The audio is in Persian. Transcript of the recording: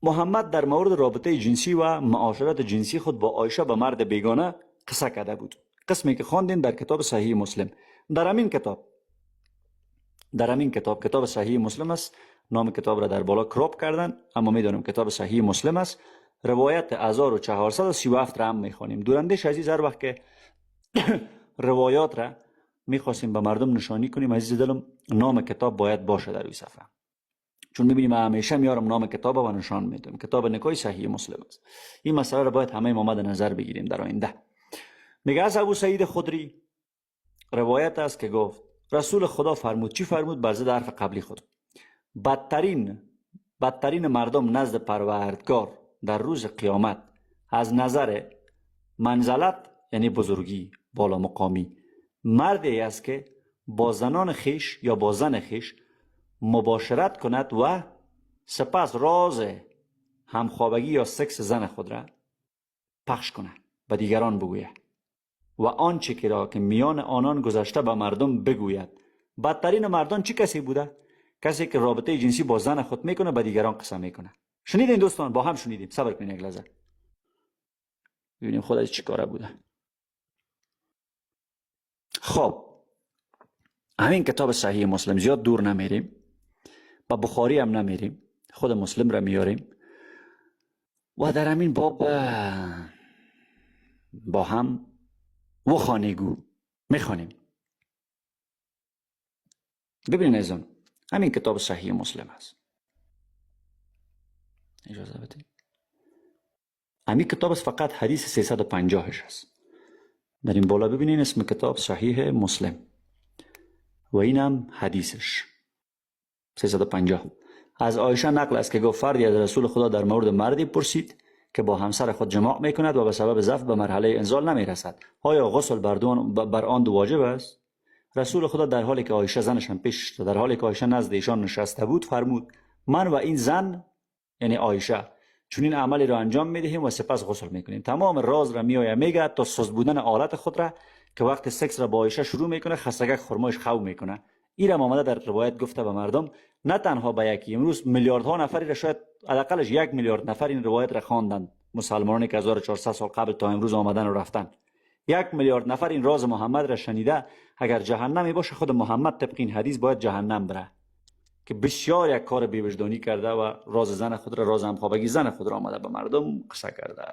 محمد در مورد رابطه جنسی و معاشرت جنسی خود با عایشه به مرد بیگانه قصه کرده بود. قسمی که خواندین در کتاب صحیح مسلم. در همین کتاب صحیح مسلم است. نام کتاب را در بالا کراپ کردن، اما میدونم کتاب صحیح مسلم است. روایت 1437 را هم میخوانیم. دوراندیش عزیز، هر وقت که روایات را میخواستیم به مردم نشانی کنیم، عزیز دلم، نام کتاب باید باشه در این صفحه، چون میبینیم همیشه میارم نام کتاب و نشان میدم. کتاب نکاح صحیح مسلم است. این مسئله را باید همه ما مد نظر بگیریم در آینده. میگه از ابو سعید خدری روایت است که گفت رسول خدا فرمود. چی فرمود؟ بر ضد حرف قبلی خود. بدترین مردم نزد پروردگار در روز قیامت از نظر منزلت، یعنی بزرگی، بالا مقامی، مردی است که با زنان خیش یا با زن خیش مباشرت کند و سپس راز همخوابگی یا سکس زن خود را پخش کند، به دیگران بگوید و آنچه که میان آنان گذشته به مردم بگوید. بدترین مردان چی کسی بوده؟ کسی که رابطه جنسی با زن خود میکنه، به دیگران قسم میکنه. شنیدین دوستان؟ با هم شنیدیم. صبر کنید یک لحظه ببینیم خدا چی کاره بوده. خب همین کتاب صحیح مسلم، زیاد دور نمیریم، با بخاری هم نمیریم، خود مسلم را میاریم و در همین باب با هم و خانگو میخوانیم. ببینید عزیزان، همین کتاب صحیح مسلم است. اجازه بدید. همین کتاب است، فقط حدیث 350 است. در این بالا ببینید اسم کتاب صحیح مسلم و اینم حدیثش 350. از عایشه نقل است که گفت فردی از رسول خدا در مورد مردی پرسید که با همسر خود جماع میکند و به سبب ضعف به مرحله انزال نمیرسد. آیا غسل بر آن واجب است؟ رسول خدا در حالی که عایشه زنش هم پیش، در حالی که عایشه نزد ایشان نشسته بود، فرمود من و این زن، یعنی عایشه، چون این عملی را انجام میدهیم و سپس غسل میکنیم. تمام راز را میگه تا سست بودن آلت خود را که وقت سکس را با عایشه شروع میکنه خستگی خرمایش خو میکنه. این را آمده در روایت گفته به مردم، نه تنها به یکی، امروز میلیاردها نفری را، شاید حداقلش 1 میلیارد نفر این روایت را خواندند. مسلمانانی که 1400 سال قبل تا امروز آمدن و رفتن، 1 میلیارد نفر این راز محمد را شنیده. اگر جهنمی باشه، خود محمد طبق این حدیث باید جهنم بره که بسیار یک کار بی‌وجدانی کرده و راز زن خود را، راز همخوابگی زن خود را آمده به مردم قصه کرده.